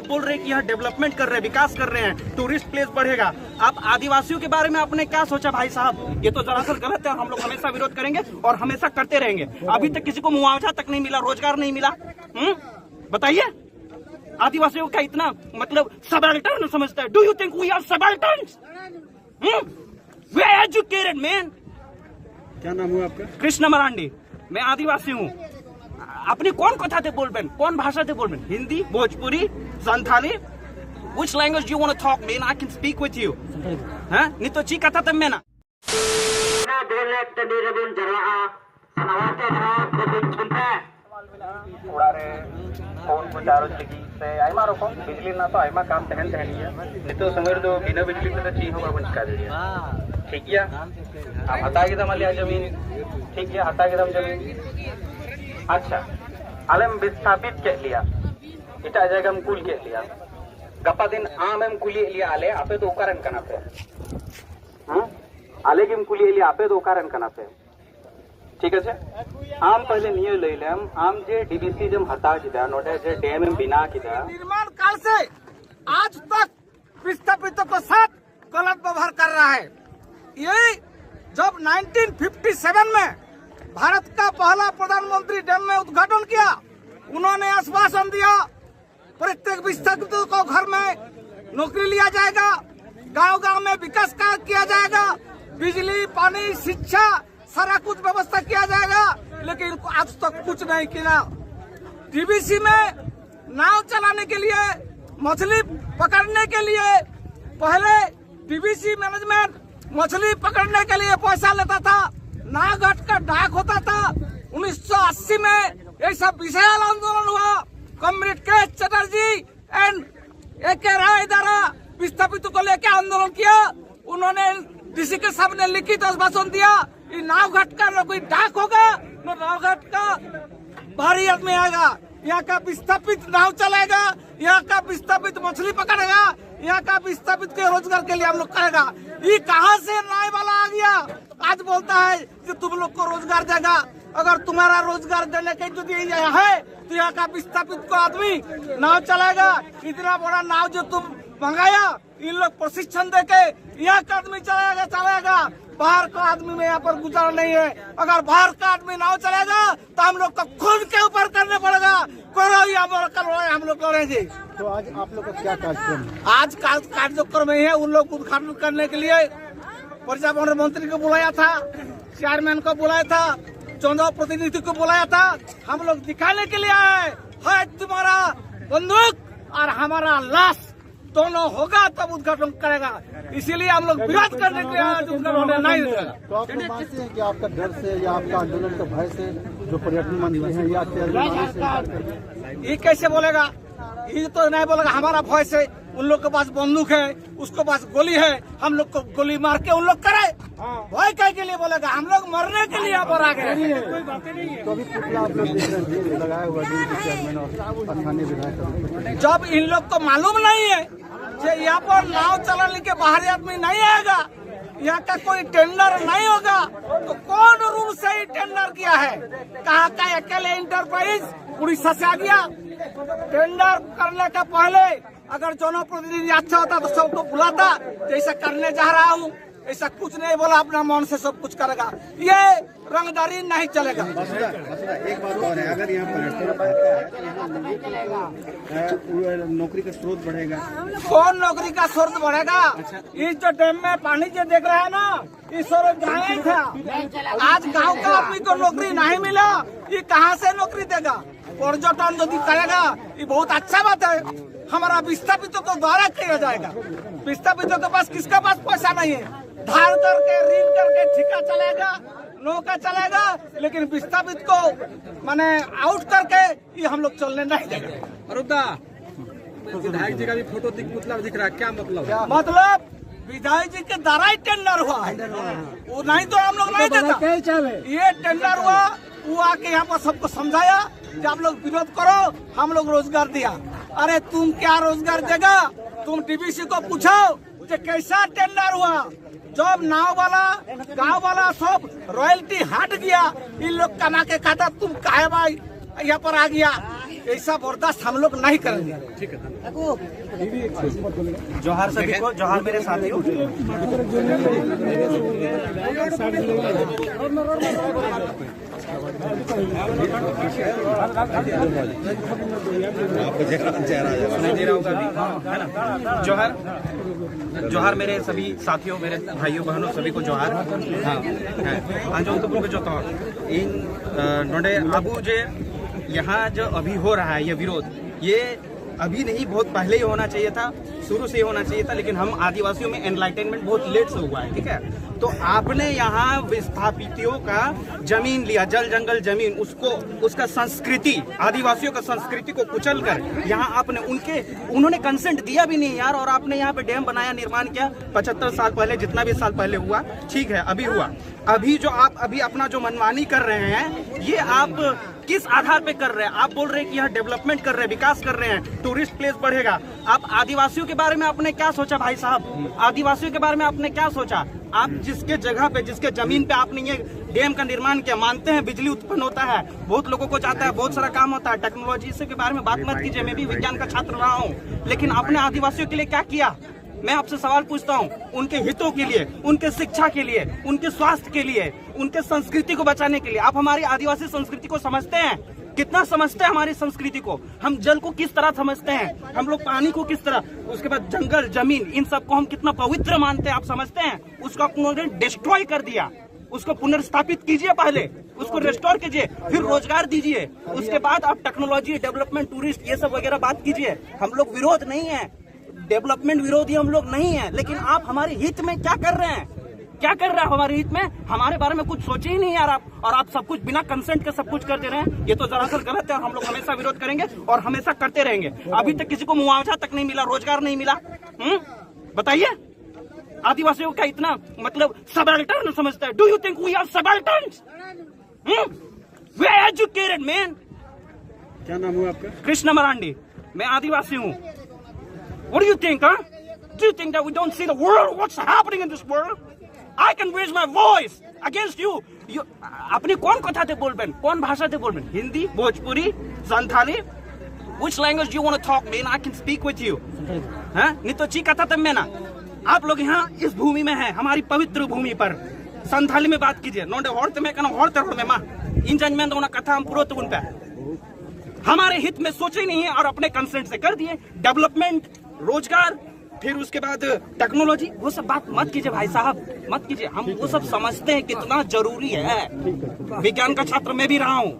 आप बोल रहे हैं कि यहाँ डेवलपमेंट कर रहे हैं, विकास कर रहे हैं, टूरिस्ट प्लेस बढ़ेगा। आप आदिवासियों के बारे में आपने क्या सोचा भाई साहब? ये तो दरअसल गलत है, हम लोग हमेशा विरोध करेंगे और हमेशा करते रहेंगे। अभी तक किसी को मुआवजा तक नहीं मिला, रोजगार नहीं मिला। बताइए, आदिवासियों का इतना मतलब सबल्टन समझता है। Do you think we are subalterns? We are educated man. क्या नाम हुआ आपका? कृष्ण मरांडी। मैं आदिवासी हूँ। अपनी कौन कथा थे बोलबेन, कौन भाषा थे बोलबेन? Hindi, Bhojpuri, Santhali? Which language do you want to talk, man? I can speak with you. हाँ? नहीं तो ची कथा तब मैं ना। फोन को चारों जगह से आयमा रखो बिजली ना तो आयमा काम तहन तहनिया नितो समझ दो बिना बिजली पे तो ची होगा बंद कर दिया। ठीक है, आप हटा के दम लिया जमीन। ठीक है, हटा के दम जमीन। अच्छा, आलम विस्थापित के लिया इटा जगह हम कुल के लिया गप्पा दिन आम एम कुली लिया आले आपे तो कारण कना पे आले के कुली लिया आपे तो कारण कना पे। ठीक है, आम पहले निये ले लेम आम जे डीबीसी जब हटा किया नोटे जे डैम में बिना किया निर्माण काल से आज तक विस्थापितों के साथ गलत व्यवहार कर रहा है। ये जब 1957 में भारत का पहला प्रधानमंत्री डैम में उद्घाटन किया, उन्होंने आश्वासन दिया प्रत्येक विस्थापितों को घर में नौकरी लिया जाएगा, गांव-गांव में विकास कार्य किया जाएगा, बिजली, पानी, शिक्षा सारा कुछ व्यवस्था किया जाएगा। लेकिन आज तक कुछ नहीं किया। डीबीसी में नाव चलाने के लिए, मछली पकड़ने के लिए पहले डीबीसी मैनेजमेंट मछली पकड़ने के लिए पैसा लेता था, नावघाट का डाक होता था। 1980 में ये सब विशाल आंदोलन हुआ। कॉमरेड के चटर्जी एंड ए.के. राय द्वारा विस्थापितों को लेकर आंदोलन किया। उन्होंने डीसी के सामने लिखित आश्वासन दिया, नावघाट का न कोई डाक होगा न नावघाट का भारी आदमी आएगा। यहाँ का विस्थापित नाव चलेगा, यहाँ का विस्थापित मछली पकड़ेगा, यहाँ का विस्थापित के रोजगार के लिए हम लोग करेगा। ये कहाँ से नाव वाला आ गया? आज बोलता है कि तुम लोग को रोजगार देगा। अगर तुम्हारा रोजगार देने के जो है तो यहाँ का विस्थापित को आदमी नाव चलाएगा। इतना बड़ा नाव जो तुम मंगाया, इन लोग प्रशिक्षण देके यहाँ का आदमी चलाएगा। बाहर का आदमी में यहाँ पर गुजारा नहीं है। अगर बाहर का आदमी नाव चलेगा तो हम लोग को खुद के ऊपर करने पड़ेगा। करो या हम लोग करेंगे। तो आज आप लोग का क्या कार्यक्रम है? आज कार्यक्रम में है, उन लोग उद्घाटन करने के लिए पर्यावरण मंत्री को बुलाया था, चेयरमैन को बुलाया था, चुनाव प्रतिनिधि को बुलाया था। हम लोग दिखाने के लिए आए है तुम्हारा बंदूक और हमारा लाश दोनों होगा तब उद्घाटन करेगा। इसीलिए हम लोग विरोध करने के लिए उद्घाटन नहीं करेगा। तो आप लोग मानते हैं कि आपका डर से या आपका आंदोलन का भय से जो पर्यटन मंत्री हैं या चेयरमैन ये कैसे बोलेगा? ये तो नहीं बोलेगा हमारा भय से। उन लोग के पास बंदूक है, उसके पास गोली है, हम लोग को गोली मार के उन लोग करे। भय क्या के लिए बोलेगा? हम लोग मरने के लिए पर आ गए। तो अभी पुतला आप लोग देख रहे हैं लगाया हुआ चेयरमैन और स्थानीय विधायक। जब इन लोग को मालूम नहीं है कि यहाँ पर नाव चलाने के बाहरी आदमी नहीं आएगा, यहाँ का कोई टेंडर नहीं होगा, तो कौन रूल से ही टेंडर किया है? कहा का अकेले इंटरप्राइज उड़ीसा से आ गया। टेंडर करने के पहले अगर जनप्रतिनिधि अच्छा होता तो सबको बुलाता। जैसा करने जा रहा हूँ ऐसा कुछ नहीं बोला, अपना मन से सब कुछ करेगा। ये रंगदारी नहीं चलेगा। एक बात और है, अगर यहाँ पर्यटन नौकरी का स्रोत बढ़ेगा। कौन नौकरी का स्रोत बढ़ेगा? इस जो डैम में पानी जो देख रहा है ना, इस स्रोत गाँव था। आज गांव का आदमी को नौकरी नहीं मिला, ये कहाँ से नौकरी देगा? पर्यटन यदि करेगा ये बहुत अच्छा बात है। हमारा विस्थापितों को द्वारा किया जाएगा। विस्थापितों के पास किसके पास पैसा नहीं है, धार करके ऋण करके ठेका चलेगा, नौका चलेगा, लेकिन विस्थापित को माने आउट करके ये हम लोग चलने नहीं देंगे। विधायक जी का भी फोटो दिख रहा है, क्या मतलब? मतलब विधायक जी के द्वारा ही टेंडर हुआ है, वो नहीं तो हम लोग नहीं देता। ये टेंडर हुआ, वो आके यहाँ पर सबको समझाया कि आप लोग विरोध करो, हम लोग रोजगार दिया। अरे तुम क्या रोजगार देगा? तुम डीबीसी को पूछो कि कैसा टेंडर हुआ। जब नाव वाला गांव वाला सब रॉयल्टी हट गया, इन लोग कमा के खाता, तुम काहे भाई यहाँ पर आ गया, ऐसा बर्दाश्त हम लोग नहीं करेंगे। जोहार सभी को, जोहार मेरे साथियों। सुनाई दे रहा होगा अभी, है ना? जोहार, जोहार मेरे सभी साथियों, मेरे भाइयों बहनों सभी को जोहार। हाँ, आजो तो बोल जो तो इन नोडे अबू जे यहाँ जो अभी हो रहा है ये विरोध, ये अभी नहीं बहुत पहले ही होना चाहिए था, शुरू से ही होना चाहिए था, लेकिन हम आदिवासियों में एनलाइटनमेंट बहुत लेट से हुआ है, ठीक है? तो आपने यहाँ विस्थापितों का जमीन लिया, जल जंगल जमीन, उसको उसका संस्कृति, आदिवासियों का संस्कृति को कुचल कर यहाँ आपने उन्होंने कंसेंट दिया भी नहीं यार, और आपने यहाँ पे डैम बनाया, निर्माण किया 75 साल पहले, जितना भी साल पहले हुआ, ठीक है, अभी हुआ। अभी जो आप अभी अपना जो मनमानी कर रहे हैं, ये आप किस आधार पे कर रहे हैं? आप बोल रहे हैं कि यहाँ डेवलपमेंट कर रहे हैं, विकास कर रहे हैं, टूरिस्ट प्लेस बढ़ेगा। आप आदिवासियों के बारे में आपने क्या सोचा भाई साहब? आदिवासियों के बारे में आपने क्या सोचा? आप जिसके जगह पे, जिसके जमीन पे आपने ये डैम का निर्माण किया, मानते हैं बिजली उत्पन्न होता है, बहुत लोगों को जाता है, बहुत सारा काम होता है, टेक्नोलॉजी से के बारे में बात मत कीजिए, मैं भी विज्ञान का छात्र रहा हूँ, लेकिन आपने आदिवासियों के लिए क्या किया? मैं आपसे सवाल पूछता हूँ, उनके हितों के लिए, उनके शिक्षा के लिए, उनके स्वास्थ्य के लिए, उनके संस्कृति को बचाने के लिए। आप हमारी आदिवासी संस्कृति को समझते हैं? कितना समझते हैं हमारी संस्कृति को? हम जल को किस तरह समझते हैं, हम लोग पानी को किस तरह, उसके बाद जंगल जमीन, इन सब को हम कितना पवित्र मानते हैं, आप समझते हैं? उसको उन्होंने डिस्ट्रॉय कर दिया, उसको पुनर्स्थापित कीजिए, पहले उसको रेस्टोर कीजिए, फिर रोजगार दीजिए, उसके बाद आप टेक्नोलॉजी, डेवलपमेंट, टूरिस्ट, ये सब वगैरह बात कीजिए। हम लोग विरोध नहीं है, डेवलपमेंट विरोधी हम लोग नहीं है, लेकिन आप हमारे हित में क्या कर रहे हैं? क्या कर रहा है हमारे हित में? हमारे बारे में कुछ सोचे ही नहीं यार आप, और आप सब कुछ बिना कंसेंट के सब कुछ करते रहे हैं। ये तो दरअसल गलत है, और हम लोग हमेशा विरोध करेंगे और हमेशा करते रहेंगे। अभी तक किसी को मुआवजा तक नहीं मिला, रोजगार नहीं मिला। बताइए, आदिवासियों का इतना मतलब सबल्टर्न समझता है। Do you think we are subalterns? We are educated man. क्या नाम हुआ आपका? कृष्ण मरांडी, मैं आदिवासी हूँ। What do you think, huh? Do you think that we don't see the world? What's happening in this world? I can raise my voice against you. अपनी कौन कथा थे बोलबेन? कौन भाषा थे बोलबेन? Hindi, Bhojpuri, Santhali? Which language do you want to talk, man? I can speak with you. हाँ? नहीं तो ची कथा तब में ना। आप लोग यहाँ इस भूमि में हैं, हमारी पवित्र भूमि पर संथाली में बात कीजिए। नोंडे होड़ते में कना होड़ते होड़ में माँ इंजन में दोना कथा हम पूरा तो उन पे हमारे हित में सोचे नहीं है, और अपने कंसेंट से कर दिए। डेवलपमेंट, रोजगार, फिर उसके बाद टेक्नोलॉजी, वो सब बात मत कीजिए भाई साहब, मत कीजिए। हम वो सब समझते हैं कितना जरूरी है। विज्ञान का छात्र मैं भी रहा हूँ।